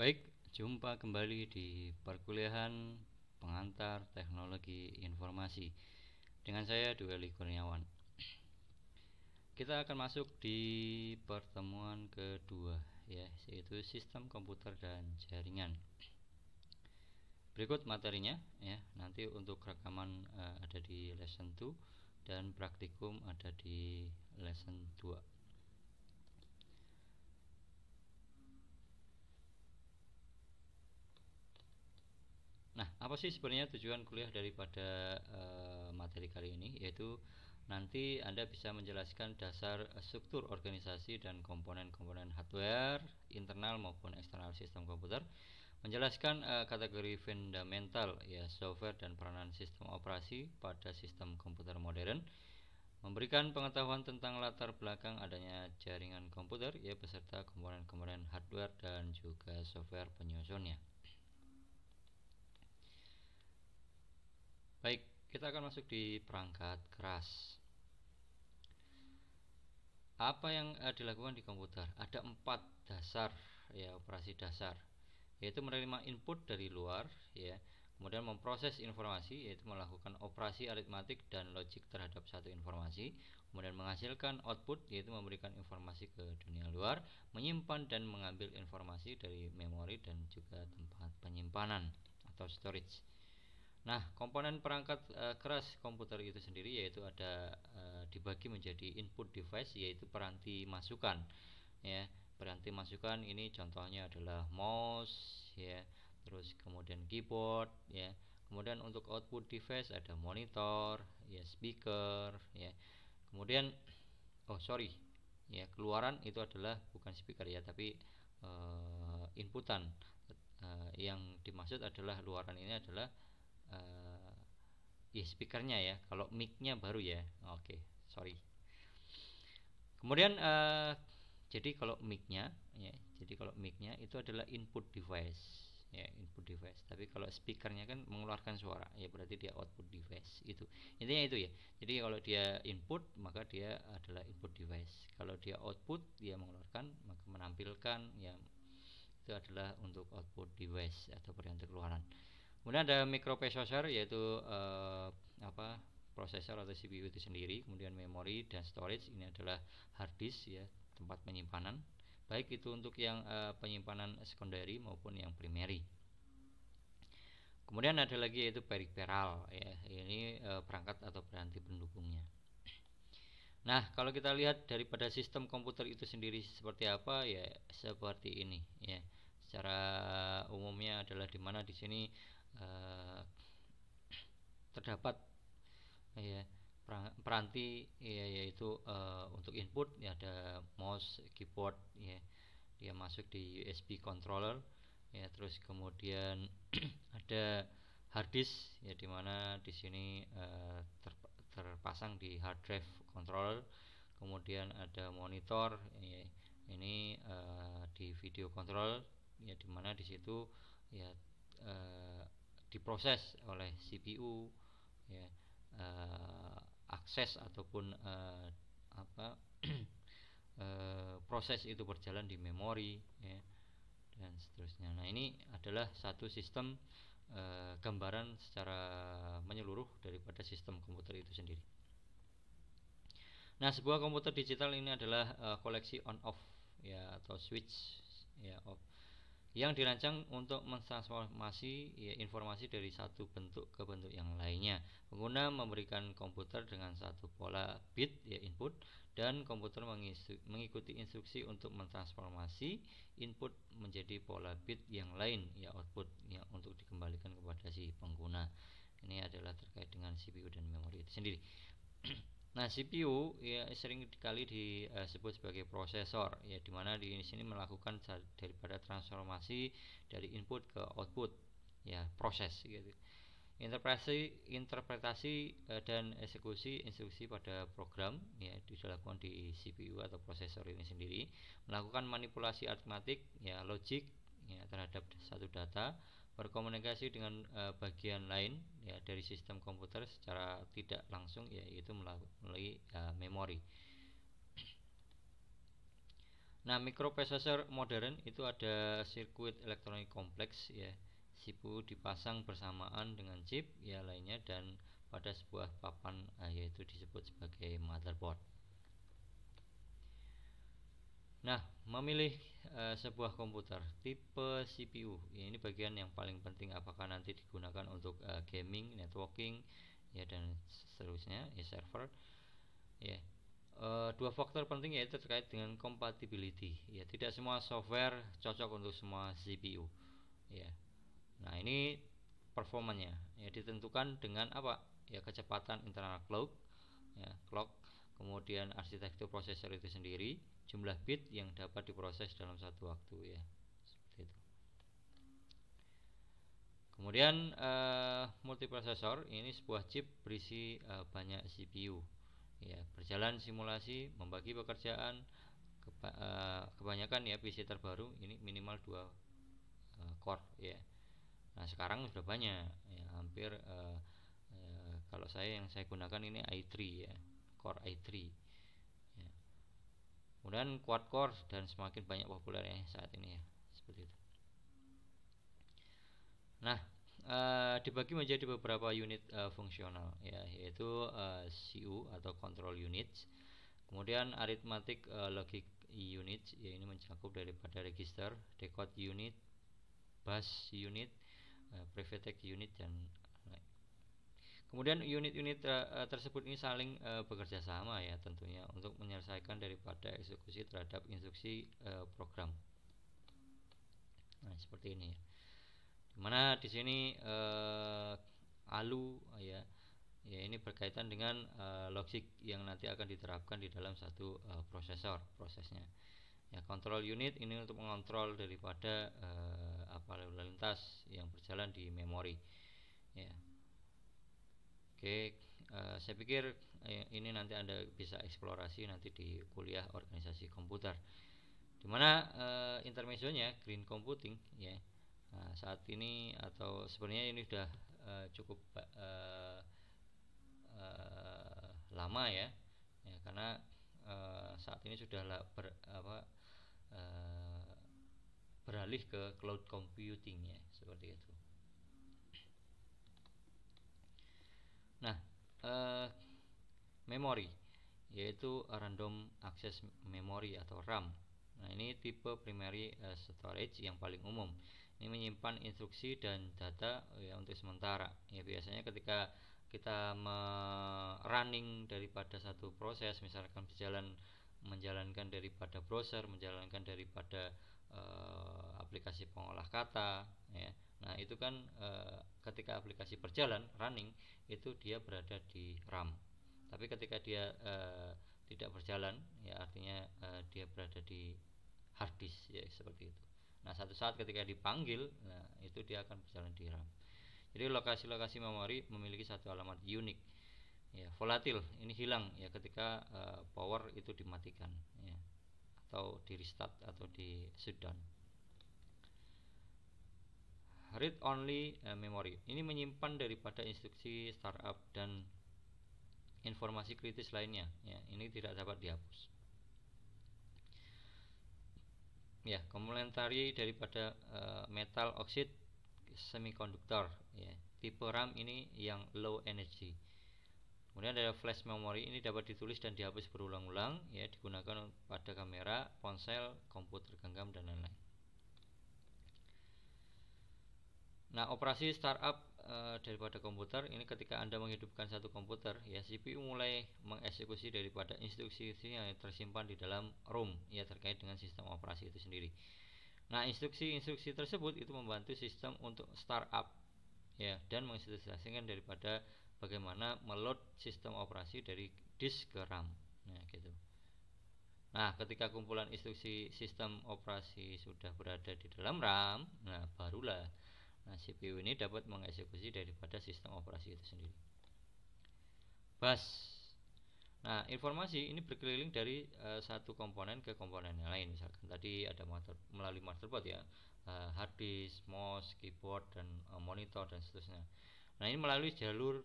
Baik, jumpa kembali di perkuliahan pengantar teknologi informasi dengan saya Dueli Kurniawan. Kita akan masuk di pertemuan kedua, ya, yaitu sistem komputer dan jaringan. Berikut materinya, ya. Nanti untuk rekaman ada di lesson 2 dan praktikum ada di lesson 2. Nah, apa sih sebenarnya tujuan kuliah daripada materi kali ini? Yaitu nanti Anda bisa menjelaskan dasar struktur organisasi dan komponen-komponen hardware, internal maupun eksternal sistem komputer, menjelaskan kategori fundamental, ya, software dan peranan sistem operasi pada sistem komputer modern, memberikan pengetahuan tentang latar belakang adanya jaringan komputer, ya, beserta komponen-komponen hardware dan juga software penyusunnya. Baik, kita akan masuk di perangkat keras. Apa yang dilakukan di komputer? Ada 4 dasar, ya, operasi dasar, yaitu menerima input dari luar, ya, kemudian memproses informasi, yaitu melakukan operasi aritmatik dan logik terhadap satu informasi, kemudian menghasilkan output, yaitu memberikan informasi ke dunia luar, menyimpan dan mengambil informasi dari memori dan juga tempat penyimpanan atau storage. Nah, komponen perangkat keras komputer itu sendiri yaitu ada dibagi menjadi input device, yaitu peranti masukan, ya. Peranti masukan ini contohnya adalah mouse, ya, terus kemudian keyboard, ya. Kemudian untuk output device ada monitor, ya, speaker, ya. Kemudian ya, keluaran itu adalah bukan speaker, ya, tapi inputan. Yang dimaksud adalah luaran ini adalah ya, speakernya, ya. Kalau mic-nya baru, ya. Oke, sorry. Kemudian jadi kalau mic-nya, ya, itu adalah input device, ya, input device. Tapi kalau speakernya kan mengeluarkan suara, ya, berarti dia output device. Itu intinya itu, ya. Jadi kalau dia input maka dia adalah input device. Kalau dia output, dia mengeluarkan, maka menampilkan, ya, itu adalah untuk output device atau perangkat keluaran. Kemudian ada microprocessor, yaitu prosesor atau CPU itu sendiri. Kemudian memori dan storage, ini adalah hard disk, ya, tempat penyimpanan, baik itu untuk yang penyimpanan secondary maupun yang primary. Kemudian ada lagi yaitu peripheral, ya, ini perangkat atau peranti pendukungnya. Nah, kalau kita lihat daripada sistem komputer itu sendiri seperti apa, ya, seperti ini, ya. Secara umumnya adalah di mana di sini terdapat, ya, peranti, ya, yaitu untuk input, ya, ada mouse, keyboard, ya, dia masuk di USB controller, ya, terus kemudian ada hard disk, ya, dimana di sini terpasang di hard drive controller. Kemudian ada monitor, ya, ini di video control, ya, dimana di situ, ya, diproses oleh CPU, ya, akses ataupun proses itu berjalan di memori, ya, dan seterusnya. Nah, ini adalah satu sistem gambaran secara menyeluruh daripada sistem komputer itu sendiri. Nah, sebuah komputer digital ini adalah koleksi on off, ya, atau switch, ya, off, yang dirancang untuk mentransformasi, ya, informasi dari satu bentuk ke bentuk yang lainnya. Pengguna memberikan komputer dengan satu pola bit, ya, input, dan komputer mengikuti instruksi untuk mentransformasi input menjadi pola bit yang lain, ya, output, yang untuk dikembalikan kepada si pengguna. Ini adalah terkait dengan CPU dan memori itu sendiri. Nah, CPU, ya, sering kali disebut sebagai prosesor, ya, dimana di sini melakukan daripada transformasi dari input ke output, ya, proses, gitu. Interpretasi dan eksekusi instruksi pada program, ya, dilakukan di CPU atau prosesor ini sendiri, melakukan manipulasi aritmatik, ya, logik, ya, terhadap satu data, berkomunikasi dengan bagian lain, ya, dari sistem komputer secara tidak langsung, yaitu melalui memori. Nah, mikroprosesor modern itu ada sirkuit elektronik kompleks ya. CPU dipasang bersamaan dengan chip ya lainnya dan pada sebuah papan yaitu disebut sebagai motherboard. Nah, memilih sebuah komputer tipe CPU ya, ini bagian yang paling penting, apakah nanti digunakan untuk gaming, networking ya dan seterusnya ya, server ya. Dua faktor penting yaitu terkait dengan compatibility ya, tidak semua software cocok untuk semua CPU ya. Nah, ini performanya ya ditentukan dengan apa ya, kecepatan internal clock, kemudian arsitektur prosesor itu sendiri, jumlah bit yang dapat diproses dalam satu waktu ya, seperti itu. Kemudian multiprosesor ini sebuah chip berisi banyak CPU ya, berjalan simulasi, membagi pekerjaan. Kebanyakan ya PC terbaru ini minimal 2 core ya. Nah, sekarang sudah banyak ya, hampir kalau yang saya gunakan ini i3 ya, core i3 ya. Kemudian quad core dan semakin banyak populer ya saat ini ya, seperti itu. Nah, dibagi menjadi beberapa unit fungsional ya, yaitu CU atau control units, kemudian arithmetic logic unit ya, ini mencakup daripada register, decode unit, bus unit, prefetch unit dan kemudian unit-unit tersebut ini saling bekerja sama ya tentunya untuk menyelesaikan daripada eksekusi terhadap instruksi program. Nah, seperti ini ya. Dimana di sini ALU ya ini berkaitan dengan logik yang nanti akan diterapkan di dalam satu prosesor prosesnya. Ya, control unit ini untuk mengontrol daripada lalu lintas yang berjalan di memori. Ya. Oke, saya pikir ini nanti Anda bisa eksplorasi nanti di kuliah organisasi komputer. Dimana intermezzonya green computing ya. Nah, saat ini atau sebenarnya ini sudah cukup lama ya, karena saat ini sudah beralih ke cloud computing ya, seperti itu. Nah, memori yaitu random access memory atau RAM. Nah, ini tipe primary storage yang paling umum. Ini menyimpan instruksi dan data ya untuk sementara. Ya, biasanya ketika kita running daripada satu proses, misalkan menjalankan daripada browser, menjalankan daripada aplikasi pengolah kata ya. Nah, itu kan ketika aplikasi berjalan running itu dia berada di RAM. Tapi ketika dia tidak berjalan ya artinya dia berada di hard disk ya, seperti itu. Nah, satu saat ketika dipanggil, nah itu dia akan berjalan di RAM. Jadi lokasi-lokasi memori memiliki satu alamat unik ya, volatil, ini hilang ya ketika power itu dimatikan ya, atau di restart atau di shutdown. Read only memory ini menyimpan daripada instruksi startup dan informasi kritis lainnya ya, ini tidak dapat dihapus. Ya, komplementari daripada metal oxide semikonduktor ya, tipe RAM ini yang low energy. Kemudian ada flash memory, ini dapat ditulis dan dihapus berulang-ulang ya, digunakan pada kamera, ponsel, komputer genggam dan lain-lain. Nah, operasi startup daripada komputer ini ketika Anda menghidupkan satu komputer ya, CPU mulai mengeksekusi daripada instruksi yang tersimpan di dalam ROM ya, terkait dengan sistem operasi itu sendiri. Nah, instruksi-instruksi tersebut itu membantu sistem untuk startup ya, dan menginstruksikan daripada bagaimana meload sistem operasi dari disk ke RAM. Nah, gitu. Nah, ketika kumpulan instruksi sistem operasi sudah berada di dalam RAM, nah barulah CPU ini dapat mengeksekusi daripada sistem operasi itu sendiri. Bus. Nah, informasi ini berkeliling dari satu komponen ke komponen yang lain. Misalkan tadi ada melalui motherboard ya, hard disk, mouse, keyboard dan monitor dan seterusnya. Nah, ini melalui jalur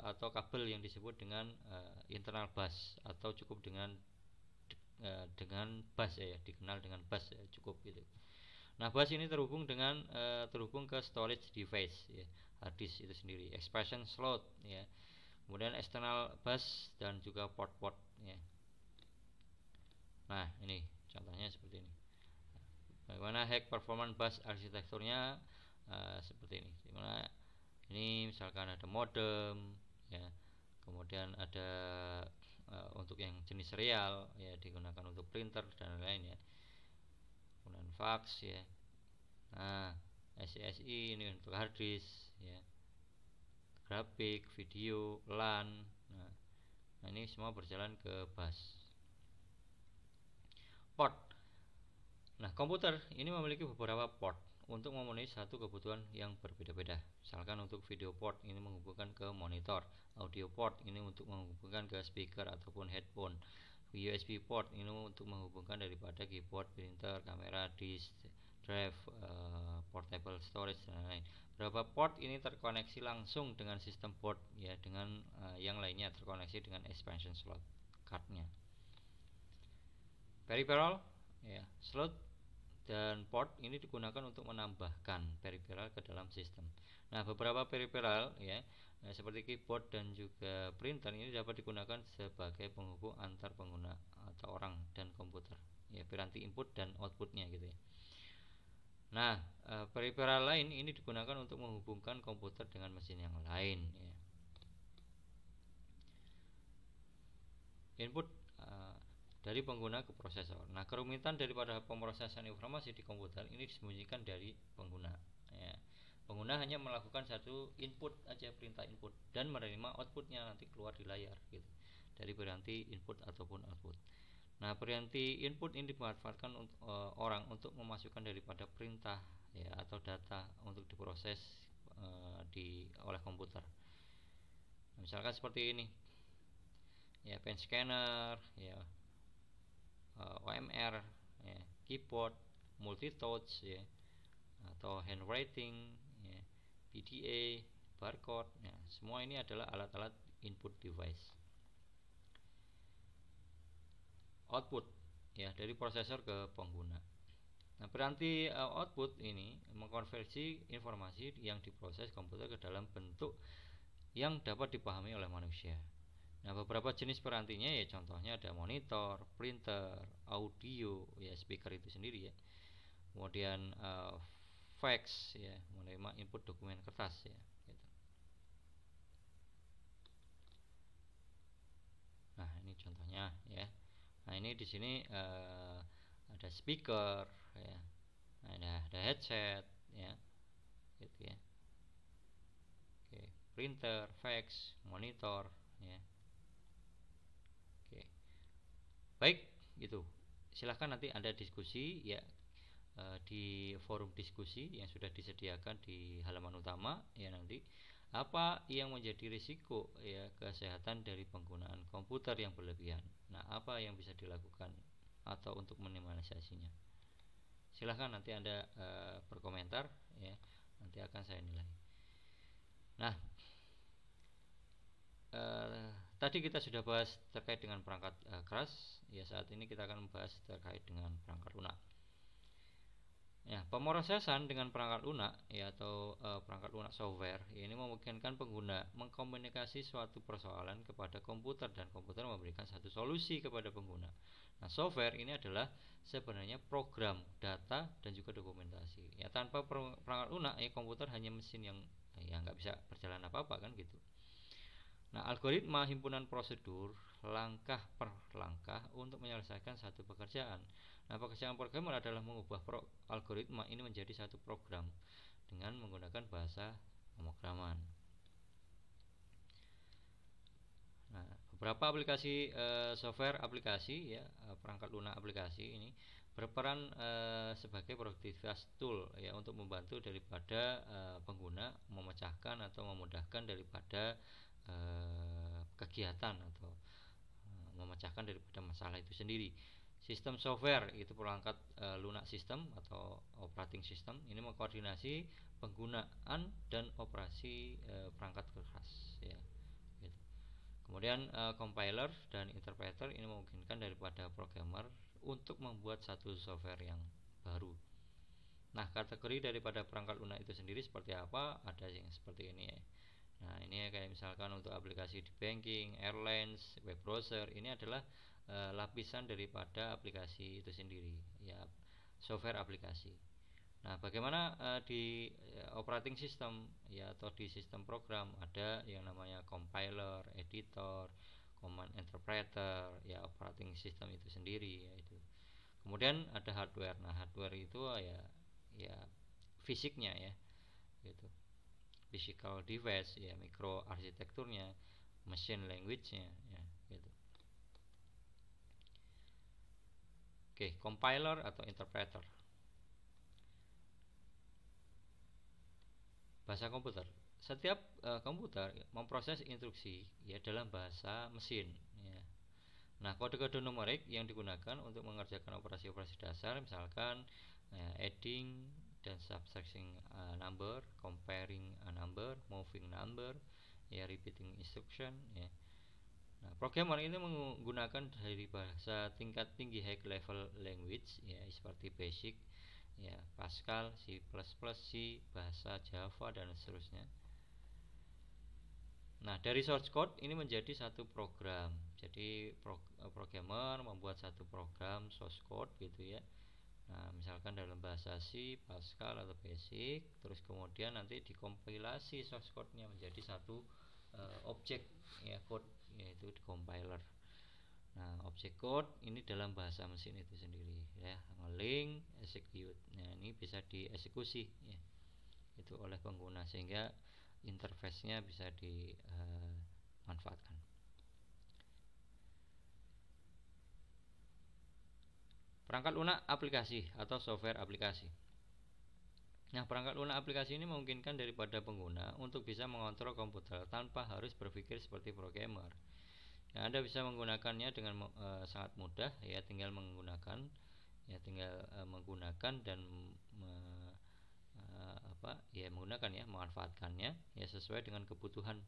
atau kabel yang disebut dengan internal bus atau cukup dengan dengan bus ya, dikenal dengan bus ya, cukup gitu. Nah, bus ini terhubung ke storage device ya, hard disk itu sendiri, expansion slot ya, kemudian external bus dan juga port-port ya. Nah, ini contohnya seperti ini. Bagaimana hack performance bus arsitekturnya seperti ini. Dimana ini misalkan ada modem ya, kemudian ada untuk yang jenis serial ya, digunakan untuk printer dan lain ya, kemudian fax ya. Nah, SSI ini untuk hard disk ya, grafik, video, LAN. Nah, ini semua berjalan ke bus. Port. Nah, komputer ini memiliki beberapa port untuk memenuhi satu kebutuhan yang berbeda-beda. Misalkan untuk video port ini menghubungkan ke monitor, audio port ini untuk menghubungkan ke speaker ataupun headphone, USB port ini untuk menghubungkan daripada keyboard, printer, kamera, disk, drive, portable storage dan lain-lain. Beberapa port ini terkoneksi langsung dengan sistem board ya, dengan yang lainnya terkoneksi dengan expansion slot cardnya. Peripheral ya, slot dan port ini digunakan untuk menambahkan peripheral ke dalam sistem. Nah, beberapa peripheral ya, seperti keyboard dan juga printer ini dapat digunakan sebagai penghubung antar pengguna atau orang dan komputer ya, piranti input dan outputnya gitu ya. Nah, peripheral lain ini digunakan untuk menghubungkan komputer dengan mesin yang lain ya. Input dari pengguna ke prosesor. Nah, kerumitan daripada pemrosesan informasi di komputer ini disembunyikan dari pengguna ya. Pengguna hanya melakukan satu input aja, perintah input, dan menerima outputnya nanti keluar di layar gitu, dari piranti input ataupun output. Nah, piranti input ini dimanfaatkan orang untuk memasukkan daripada perintah ya, atau data untuk diproses oleh komputer. Nah, misalkan seperti ini ya, pen scanner ya, OMR ya, keyboard, multi-touch ya, atau handwriting ya, PDA, barcode ya, semua ini adalah alat-alat input device. Output ya, dari prosesor ke pengguna. Nah, piranti output ini mengkonversi informasi yang diproses komputer ke dalam bentuk yang dapat dipahami oleh manusia. Nah, beberapa jenis pirantinya ya, contohnya ada monitor, printer, audio ya, speaker itu sendiri ya. Kemudian fax ya, menerima input dokumen kertas ya gitu. Nah, ini contohnya ya. Nah, ini di sini ada speaker ya. Nah, ada headset ya. Gitu ya. Oke, printer, fax, monitor ya. Oke. Baik, gitu. Silahkan nanti Anda diskusi ya di forum diskusi yang sudah disediakan di halaman utama ya, nanti apa yang menjadi risiko ya kesehatan dari penggunaan komputer yang berlebihan. Nah, apa yang bisa dilakukan atau untuk minimalisasinya. Silahkan nanti Anda berkomentar ya, nanti akan saya nilai. Nah, tadi kita sudah bahas terkait dengan perangkat keras ya, saat ini kita akan membahas terkait dengan perangkat lunak. Ya, pemrosesan dengan perangkat lunak ya, atau perangkat lunak software ya, ini memungkinkan pengguna mengkomunikasi suatu persoalan kepada komputer dan komputer memberikan satu solusi kepada pengguna. Nah, software ini adalah sebenarnya program, data dan juga dokumentasi. Ya, tanpa perangkat lunak ya, komputer hanya mesin yang ya nggak bisa berjalan apa-apa kan gitu. Nah, algoritma himpunan prosedur langkah per langkah untuk menyelesaikan satu pekerjaan. Nah, pekerjaan programmer adalah mengubah algoritma ini menjadi satu program dengan menggunakan bahasa pemrograman. Nah, beberapa aplikasi software aplikasi ya, perangkat lunak aplikasi ini berperan sebagai produktivitas tool ya, untuk membantu daripada pengguna memecahkan atau memudahkan daripada kegiatan atau memecahkan daripada masalah itu sendiri. Sistem software itu perangkat lunak sistem atau operating system ini mengkoordinasi penggunaan dan operasi perangkat keras ya gitu. Kemudian compiler dan interpreter ini memungkinkan daripada programmer untuk untuk membuat satu software yang baru. Nah, kategori daripada perangkat lunak itu sendiri seperti apa? Ada yang seperti ini ya. Nah, ini kayak misalkan untuk aplikasi di banking, airlines, web browser, ini adalah lapisan daripada aplikasi itu sendiri, ya, software aplikasi. Nah, bagaimana di operating system ya atau di sistem program ada yang namanya compiler, editor, command interpreter, ya operating system itu sendiri ya itu. Kemudian ada hardware. Nah, hardware itu ya fisiknya ya gitu. Physical device ya, mikro arsitekturnya, machine language-nya ya gitu. Oke, compiler atau interpreter. Bahasa komputer. Setiap komputer memproses instruksi ya dalam bahasa mesin ya. Nah, kode-kode numerik yang digunakan untuk mengerjakan operasi-operasi dasar misalkan adding dan subtracting number, comparing a number, moving number, ya repeating instruction ya. Nah, programmer ini menggunakan dari bahasa tingkat tinggi high level language ya seperti Basic ya, Pascal, C++, C, bahasa Java dan seterusnya. Nah, dari source code ini menjadi satu program. Jadi programmer membuat satu program source code gitu ya. Nah, misalkan dalam bahasa C, Pascal atau Basic, terus kemudian nanti dikompilasi source code-nya menjadi satu objek ya code, yaitu di compiler. Nah, objek code ini dalam bahasa mesin itu sendiri ya, ngelink, execute. Nah, ini bisa dieksekusi ya itu oleh pengguna sehingga interface-nya bisa dimanfaatkan. Perangkat lunak aplikasi atau software aplikasi. Nah, perangkat lunak aplikasi ini memungkinkan daripada pengguna untuk bisa mengontrol komputer tanpa harus berpikir seperti programmer. Nah, Anda bisa menggunakannya dengan sangat mudah ya, tinggal menggunakan dan menggunakan ya, memanfaatkannya ya sesuai dengan kebutuhan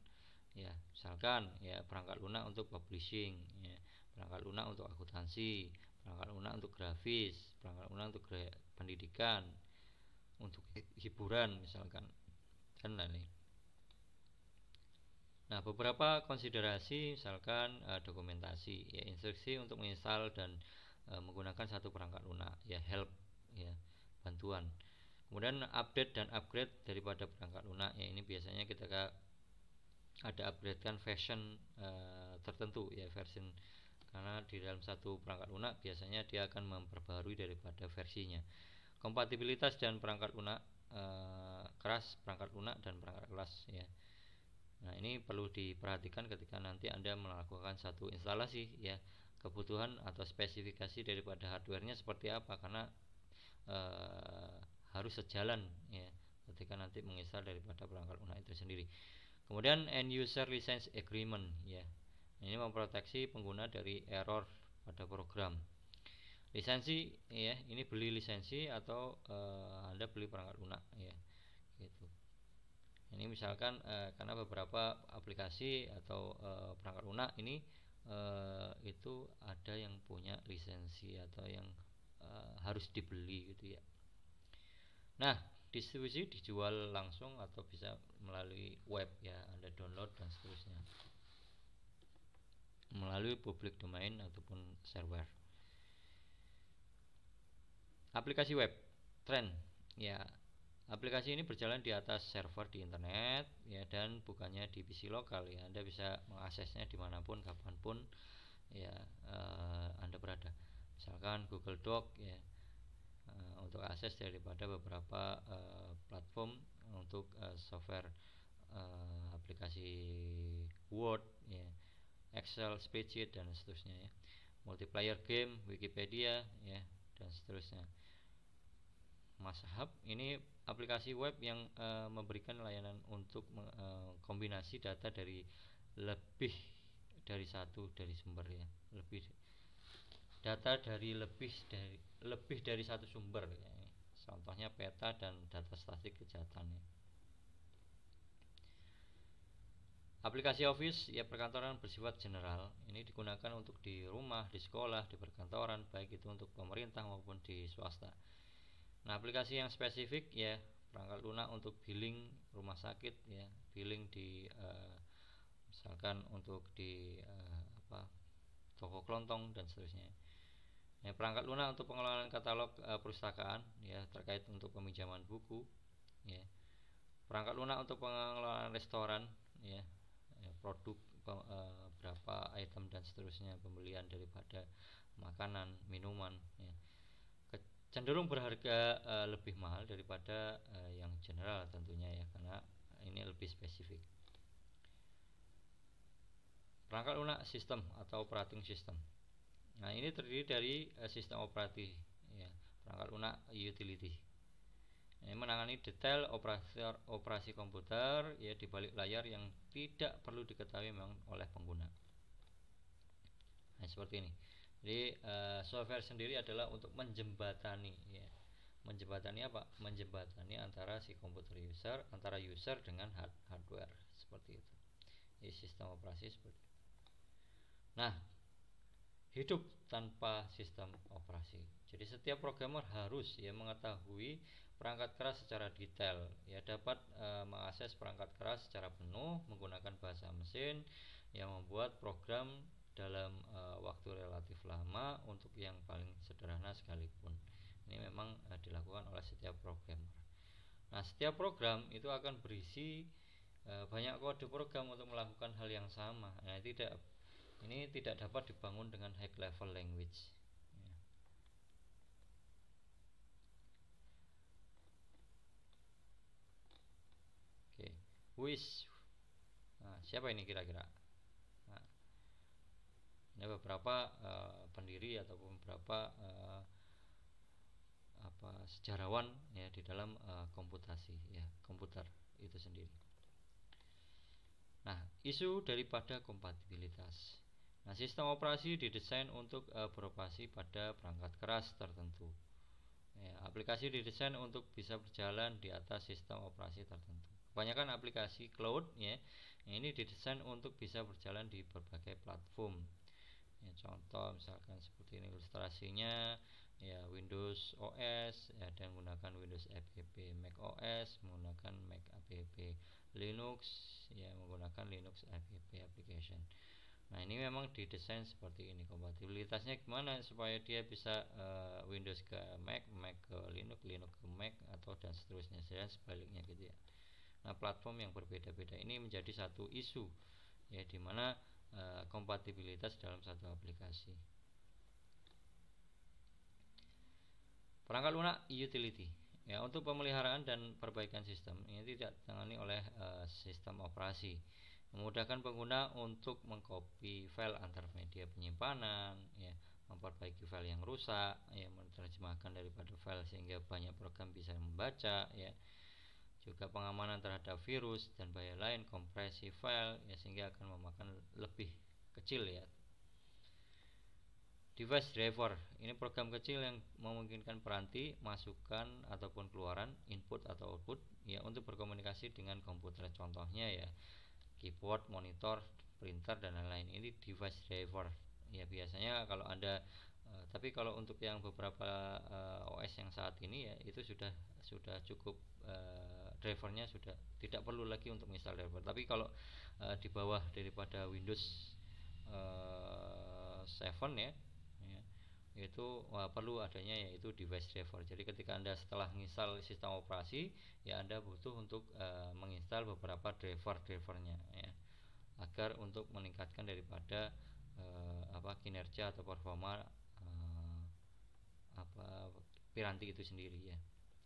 ya. Misalkan ya perangkat lunak untuk publishing ya, perangkat lunak untuk akuntansi, perangkat lunak untuk grafis, perangkat lunak untuk pendidikan, untuk hiburan misalkan dan lain-lain. Nah, beberapa konsiderasi misalkan dokumentasi ya, instruksi untuk menginstal dan menggunakan satu perangkat lunak ya, help ya, bantuan. Kemudian update dan upgrade daripada perangkat lunak ya, ini biasanya kita ada upgradekan version tertentu ya, version, karena di dalam satu perangkat lunak biasanya dia akan memperbarui daripada versinya. Kompatibilitas dan perangkat lunak keras, perangkat lunak dan perangkat keras ya. Nah, ini perlu diperhatikan ketika nanti Anda melakukan satu instalasi ya, kebutuhan atau spesifikasi daripada hardwarenya seperti apa, karena harus sejalan ya ketika nanti menginstal daripada perangkat lunak itu sendiri. Kemudian end user license agreement ya. Ini memproteksi pengguna dari error pada program. Lisensi ya, ini beli lisensi atau Anda beli perangkat lunak ya. Gitu. Ini misalkan karena beberapa aplikasi atau perangkat lunak ini itu ada yang punya lisensi atau yang harus dibeli gitu ya. Nah, distribusi dijual langsung atau bisa melalui web ya, Anda download dan seterusnya, melalui public domain ataupun server. Aplikasi web trend ya, aplikasi ini berjalan di atas server di internet ya, dan bukannya di PC lokal ya. Anda bisa mengaksesnya dimanapun kapanpun ya Anda berada. Misalkan Google Doc ya, untuk akses daripada beberapa platform untuk software aplikasi Word ya, Excel, spreadsheet dan seterusnya ya. Multiplayer game, Wikipedia ya dan seterusnya. Mazhab ini aplikasi web yang memberikan layanan untuk kombinasi data dari lebih dari satu dari sumber ya, lebih dari satu sumber ya. Contohnya peta dan data statik kejahatan ya. Aplikasi Office ya perkantoran bersifat general. Ini digunakan untuk di rumah, di sekolah, di perkantoran, baik itu untuk pemerintah maupun di swasta. Nah, aplikasi yang spesifik ya perangkat lunak untuk billing rumah sakit ya, billing di misalkan untuk di toko kelontong dan seterusnya. Ya, perangkat lunak untuk pengelolaan katalog perpustakaan ya terkait untuk peminjaman buku ya. Perangkat lunak untuk pengelolaan restoran ya, produk berapa item dan seterusnya, pembelian daripada makanan, minuman ya. Cenderung berharga lebih mahal daripada yang general tentunya ya, karena ini lebih spesifik. Perangkat lunak sistem atau operating system. Nah, ini terdiri dari sistem operasi ya, perangkat lunak utility. Ini menangani detail operasi komputer ya di balik layar yang tidak perlu diketahui memang oleh pengguna. Nah, seperti ini. Jadi software sendiri adalah untuk menjembatani ya. Menjembatani apa? Menjembatani antara si komputer user, antara user dengan hardware seperti itu. Jadi sistem operasi seperti itu. Nah, hidup tanpa sistem operasi. Jadi setiap programmer harus ya mengetahui perangkat keras secara detail, ya dapat mengakses perangkat keras secara penuh menggunakan bahasa mesin yang membuat program dalam waktu relatif lama untuk yang paling sederhana sekalipun. Ini memang dilakukan oleh setiap programmer. Nah, setiap program itu akan berisi banyak kode program untuk melakukan hal yang sama. Nah, ini tidak dapat dibangun dengan high level language. Oke, nah, siapa ini kira-kira? Nah, ini beberapa pendiri ataupun beberapa sejarawan ya di dalam komputasi ya, komputer itu sendiri. Nah, isu daripada kompatibilitas. Nah, sistem operasi didesain untuk beroperasi pada perangkat keras tertentu. Ya, aplikasi didesain untuk bisa berjalan di atas sistem operasi tertentu. Kebanyakan aplikasi cloud ya, ini didesain untuk bisa berjalan di berbagai platform. Ya, contoh misalkan seperti ini ilustrasinya ya, Windows OS ya, dan menggunakan Windows app, Mac OS menggunakan Mac app, Linux ya menggunakan Linux app application. Nah, ini memang didesain seperti ini. Kompatibilitasnya gimana supaya dia bisa Windows ke Mac, Mac ke Linux, Linux ke Mac atau dan seterusnya, dan sebaliknya gitu ya. Nah, platform yang berbeda-beda ini menjadi satu isu ya, dimana kompatibilitas dalam satu aplikasi. Perangkat lunak utility ya, untuk pemeliharaan dan perbaikan sistem ini tidak ditangani oleh sistem operasi. Memudahkan pengguna untuk mengcopy file antar media penyimpanan ya, memperbaiki file yang rusak ya, menerjemahkan daripada file sehingga banyak program bisa membaca ya, juga pengamanan terhadap virus dan bahaya lain, kompresi file ya, sehingga akan memakan lebih kecil ya. Device driver ini program kecil yang memungkinkan peranti masukkan ataupun keluaran, input atau output ya, untuk berkomunikasi dengan komputer. Contohnya ya keyboard, monitor, printer dan lain-lain. Ini device driver ya, biasanya kalau Anda tapi kalau untuk yang beberapa OS yang saat ini ya, itu sudah cukup drivernya sudah tidak perlu lagi untuk install driver. Tapi kalau di bawah daripada Windows 7 ya, itu perlu adanya yaitu device driver. Jadi ketika Anda setelah menginstal sistem operasi ya, Anda butuh untuk menginstal beberapa drivernya ya, agar untuk meningkatkan daripada kinerja atau performa piranti itu sendiri ya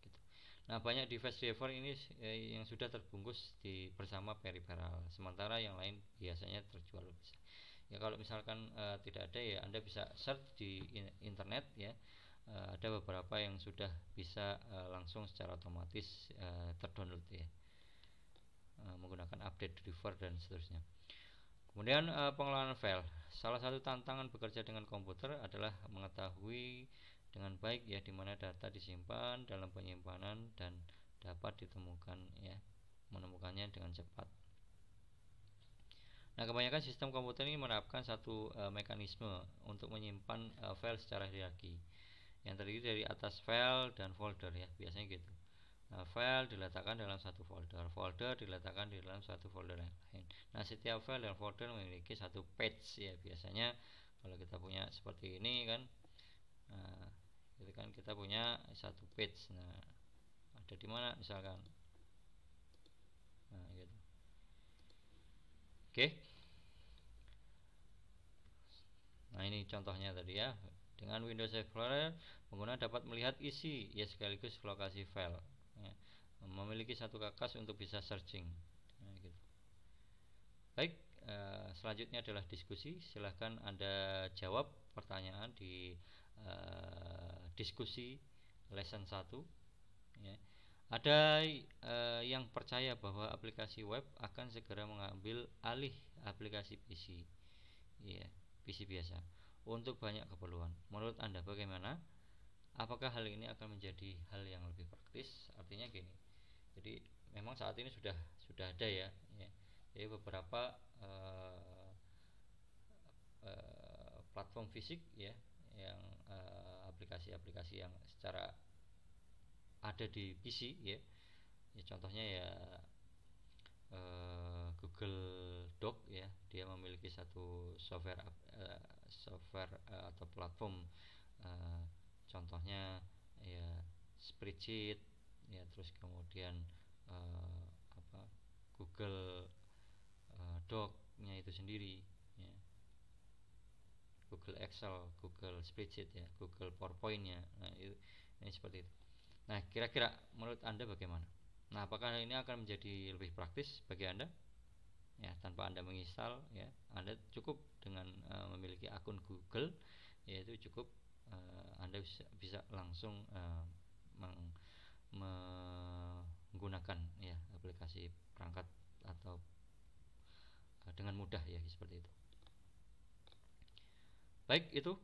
gitu. Nah, banyak device driver ini yang sudah terbungkus bersama peripheral, sementara yang lain biasanya terjual besar. Ya, kalau misalkan tidak ada ya, Anda bisa search di internet ya, ada beberapa yang sudah bisa langsung secara otomatis terdownload ya, menggunakan update driver dan seterusnya. Kemudian pengelolaan file. Salah satu tantangan bekerja dengan komputer adalah mengetahui dengan baik ya di mana data disimpan dalam penyimpanan dan dapat ditemukan ya, menemukannya dengan cepat. Nah, kebanyakan sistem komputer ini menerapkan satu mekanisme untuk menyimpan file secara hierarki yang terdiri dari atas file dan folder ya, biasanya gitu. Nah, file diletakkan dalam satu folder, folder diletakkan di dalam satu folder yang lain. Nah, setiap file dan folder memiliki satu page ya, biasanya kalau kita punya seperti ini kan, nah, itu kan kita punya satu page. Nah, ada di mana misalkan, nah gitu. Oke. Nah, ini contohnya tadi ya. Dengan Windows Explorer, pengguna dapat melihat isi ya sekaligus lokasi file ya. Memiliki satu kakas untuk bisa searching. Nah, gitu. Baik, selanjutnya adalah diskusi. Silahkan Anda jawab pertanyaan di diskusi lesson 1 ya. Ada yang percaya bahwa aplikasi web akan segera mengambil alih aplikasi PC ya, PC biasa untuk banyak keperluan. Menurut Anda bagaimana? Apakah hal ini akan menjadi hal yang lebih praktis? Artinya gini. Jadi memang saat ini sudah ada ya. Jadi beberapa platform fisik ya, yang aplikasi-aplikasi yang secara ada di PC ya. Ya contohnya ya Google Doc ya, dia memiliki satu software atau platform, contohnya ya Spreadsheet ya, terus kemudian uh, apa Google Doc-nya itu sendiri ya, Google Excel, Google Spreadsheet ya, Google PowerPoint-nya. Nah, ini seperti itu. Nah, kira-kira menurut Anda bagaimana? Nah, apakah ini akan menjadi lebih praktis bagi Anda? Ya, tanpa Anda menginstal ya, Anda cukup dengan memiliki akun Google, yaitu cukup Anda bisa langsung menggunakan ya aplikasi perangkat atau dengan mudah ya, seperti itu. Baik, itu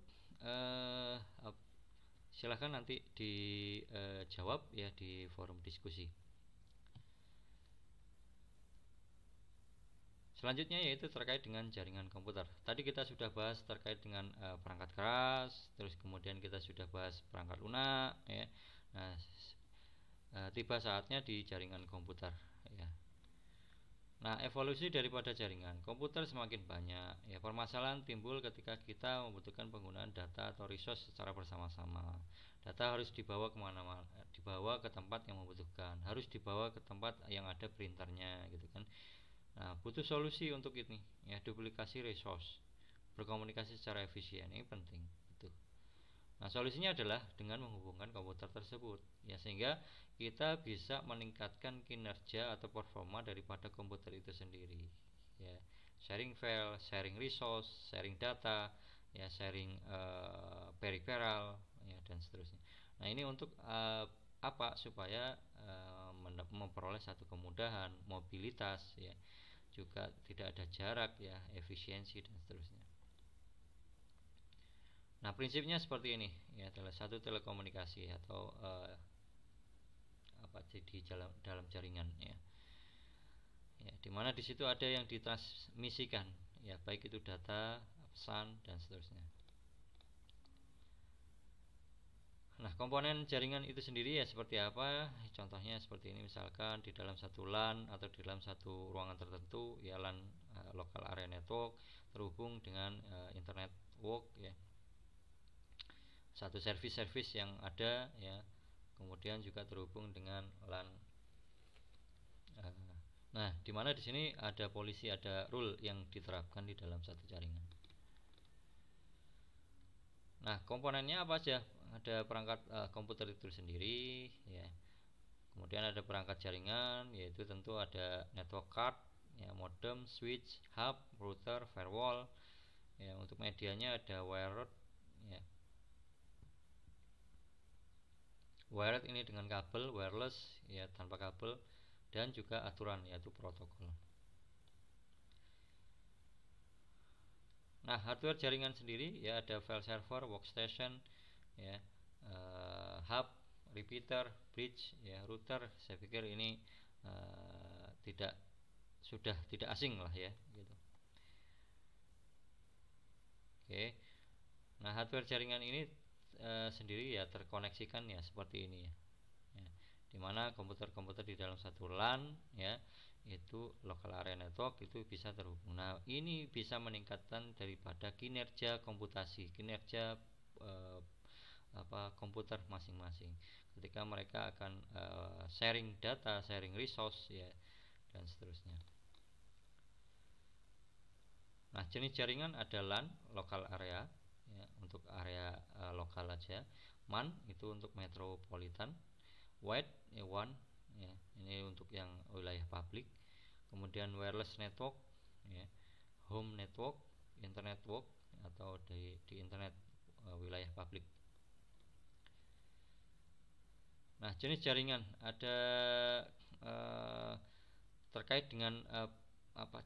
silahkan nanti dijawab ya di forum diskusi. Selanjutnya yaitu terkait dengan jaringan komputer. Tadi kita sudah bahas terkait dengan perangkat keras, terus kemudian kita sudah bahas perangkat lunak ya. Nah, tiba saatnya di jaringan komputer ya. Nah, evolusi daripada jaringan komputer semakin banyak ya. Permasalahan timbul ketika kita membutuhkan penggunaan data atau resource secara bersama-sama. Data harus dibawa kemana-mana, dibawa ke tempat yang membutuhkan, harus dibawa ke tempat yang ada printernya gitu kan. Nah, butuh solusi untuk ini ya, duplikasi resource, berkomunikasi secara efisien, ini penting gitu. Nah, solusinya adalah dengan menghubungkan komputer tersebut ya, sehingga kita bisa meningkatkan kinerja atau performa daripada komputer itu sendiri ya. Sharing file, sharing resource, sharing data ya, sharing peripheral ya, dan seterusnya. Nah, ini untuk apa? Supaya memperoleh satu kemudahan, mobilitas ya, juga tidak ada jarak ya, efisiensi dan seterusnya. Nah, prinsipnya seperti ini ya, adalah satu telekomunikasi atau di dalam jaringan ya. Ya, dimana di situ ada yang ditransmisikan ya, baik itu data, pesan dan seterusnya. Nah, komponen jaringan itu sendiri ya seperti apa? Contohnya seperti ini, misalkan di dalam satu LAN atau di dalam satu ruangan tertentu ya, LAN local area network terhubung dengan internet work ya. Satu service yang ada ya, kemudian juga terhubung dengan LAN. Nah, di mana di sini ada polisi, ada rule yang diterapkan di dalam satu jaringan. Nah, komponennya apa aja? Ada perangkat komputer itu sendiri ya. Kemudian ada perangkat jaringan, yaitu tentu ada network card ya, modem, switch, hub, router, firewall ya. Untuk medianya ada wired ya. Wired ini dengan kabel, wireless ya tanpa kabel, dan juga aturan yaitu protokol. Nah, hardware jaringan sendiri ya, ada file server, workstation ya, hub, repeater, bridge ya, router. Saya pikir ini sudah tidak asing lah ya gitu. Oke. Nah, hardware jaringan ini sendiri ya terkoneksikan ya seperti ini ya. Ya, dimana komputer-komputer di dalam satu LAN ya, itu local area network itu bisa terhubung. Nah, ini bisa meningkatkan daripada kinerja komputasi, kinerja eh, komputer masing-masing ketika mereka akan sharing data, sharing resource ya, dan seterusnya. Nah, jenis jaringan ada LAN, local area ya, untuk area lokal aja. MAN itu untuk metropolitan. Wide ya, WAN ya, ini untuk yang wilayah publik. Kemudian wireless network ya, home network, internet network atau di internet wilayah publik. Nah, jenis jaringan ada eh, terkait dengan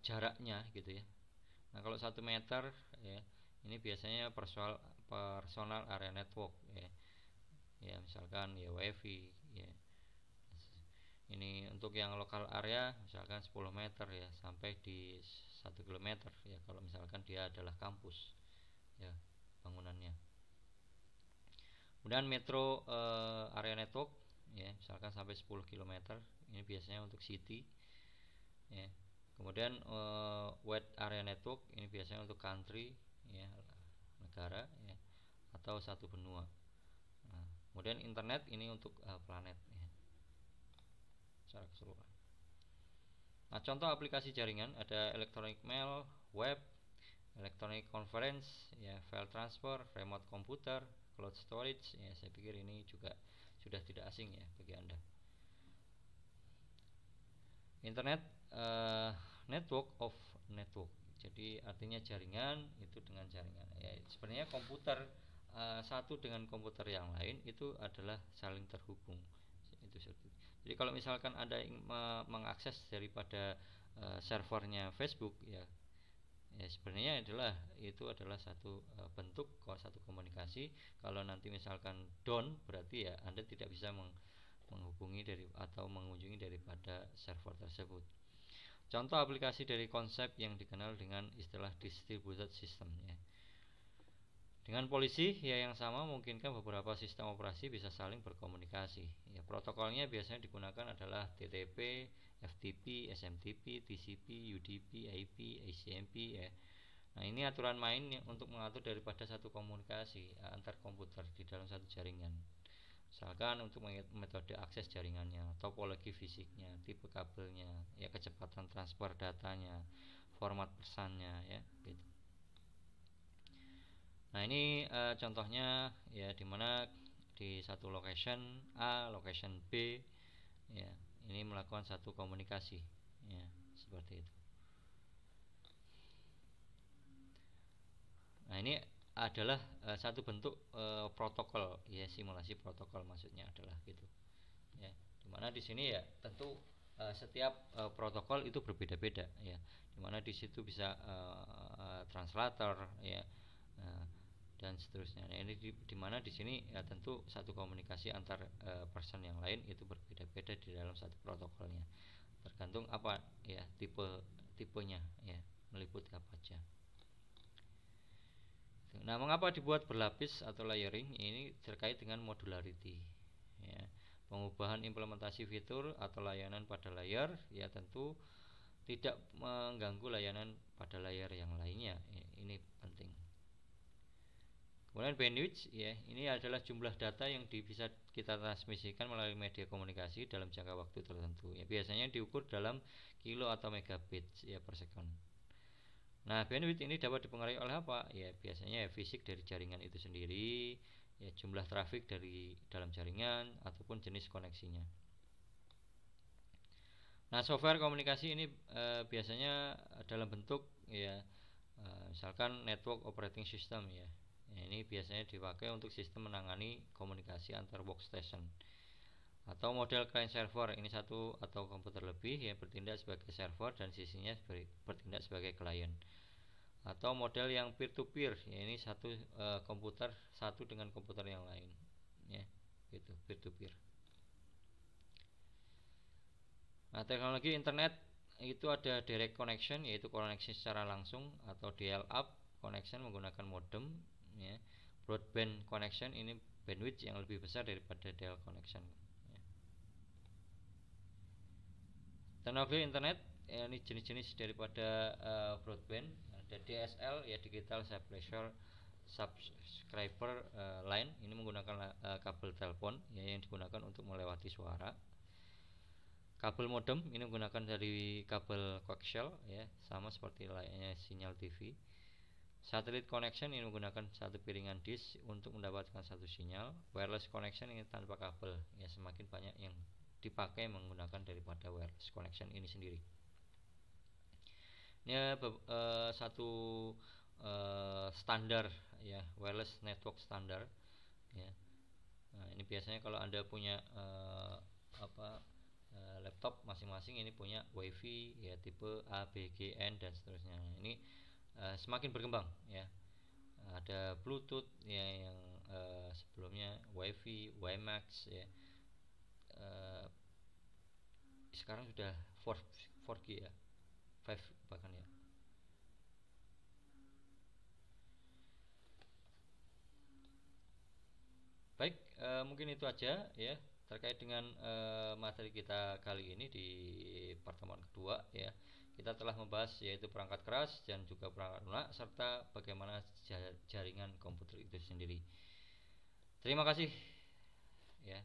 jaraknya gitu ya. Nah, kalau 1 meter ya, ini biasanya personal area network ya. Ya, misalkan ya WiFi ya. Ini untuk yang lokal area misalkan 10 meter ya sampai di 1 kilometer ya, kalau misalkan dia adalah kampus ya bangunannya. Kemudian metro area network ya, misalkan sampai 10 kilometer, ini biasanya untuk city ya. Kemudian wide area network ini biasanya untuk country ya, negara ya, atau satu benua. Nah, kemudian internet ini untuk planet ya, secara keseluruhan. Nah, contoh aplikasi jaringan ada electronic mail, web, electronic conference ya, file transfer, remote computer, cloud storage ya. Saya pikir ini juga sudah tidak asing ya bagi Anda. Internet network of network. Jadi artinya jaringan itu dengan jaringan. Ya, sebenarnya komputer satu dengan komputer yang lain itu adalah saling terhubung. Itu. Jadi kalau misalkan Anda ingin mengakses daripada servernya Facebook ya, ya sebenarnya itu adalah satu bentuk satu komunikasi. Kalau nanti misalkan down, berarti ya Anda tidak bisa menghubungi atau mengunjungi daripada server tersebut. Contoh aplikasi dari konsep yang dikenal dengan istilah distributed system ya. Dengan polisi ya yang sama memungkinkan beberapa sistem operasi bisa saling berkomunikasi. Ya, protokolnya biasanya digunakan adalah TTP, FTP, SMTP, TCP, UDP, IP, ACMP ya. Nah, ini aturan main untuk mengatur daripada satu komunikasi antar komputer di dalam satu jaringan. Misalkan untuk metode akses jaringannya, topologi fisiknya, tipe kabelnya, ya kecepatan transfer datanya, format pesannya ya, gitu. Nah, ini contohnya ya, dimana di satu location A, location B ya, ini melakukan satu komunikasi ya, seperti itu. Nah, ini adalah satu bentuk protokol ya, simulasi protokol maksudnya adalah gitu ya, dimana di sini ya tentu setiap protokol itu berbeda-beda ya, dimana di situ bisa translator ya, dan seterusnya. Nah, ini dimana di sini ya tentu satu komunikasi antar person yang lain itu berbeda-beda di dalam satu protokolnya, tergantung apa ya tipenya ya, meliputi apa aja. Nah, mengapa dibuat berlapis atau layering? Ini terkait dengan modularity ya. Pengubahan implementasi fitur atau layanan pada layar ya tentu tidak mengganggu layanan pada layar yang lainnya. Ini penting. Kemudian bandwidth ya, ini adalah jumlah data yang bisa kita transmisikan melalui media komunikasi dalam jangka waktu tertentu. Ya, biasanya diukur dalam kilo atau megabit ya per second. Nah, bandwidth ini dapat dipengaruhi oleh apa? Ya, biasanya ya fisik dari jaringan itu sendiri, ya jumlah trafik dari dalam jaringan ataupun jenis koneksinya. Nah, software komunikasi ini biasanya dalam bentuk ya misalkan network operating system ya. Ya, ini biasanya dipakai untuk sistem menangani komunikasi antar workstation. Atau model client server, ini satu atau komputer lebih yang bertindak sebagai server dan sisinya bertindak sebagai client. Atau model yang peer to peer, ya ini satu komputer satu dengan komputer yang lain ya, gitu, peer to peer. Nah, teknologi internet itu ada direct connection, yaitu koneksi secara langsung atau dial up connection menggunakan modem, ya. Broadband connection ini bandwidth yang lebih besar daripada DL connection, ya. Teknologi internet, ya, ini jenis-jenis daripada broadband. Ada DSL, ya, digital subscriber line, ini menggunakan kabel telepon, ya, yang digunakan untuk melewati suara. Kabel modem ini menggunakan dari kabel coaxial, ya, sama seperti layaknya sinyal TV. Satellite connection ini menggunakan satu piringan disk untuk mendapatkan satu sinyal. Wireless connection ini tanpa kabel, ya, semakin banyak yang dipakai menggunakan daripada wireless connection ini sendiri. Ini satu standar, ya, wireless network standar, ya. Nah, ini biasanya kalau Anda punya laptop masing-masing ini punya WiFi, ya, tipe A, B, G, N dan seterusnya. Ini semakin berkembang, ya. Ada Bluetooth, ya, yang sebelumnya WiFi, WiMAX, ya. Sekarang sudah 4G, ya, 5 bahkan, ya. Baik, mungkin itu aja, ya, terkait dengan materi kita kali ini di pertemuan kedua, ya. Kita telah membahas yaitu perangkat keras dan juga perangkat lunak serta bagaimana jaringan komputer itu sendiri. Terima kasih, ya.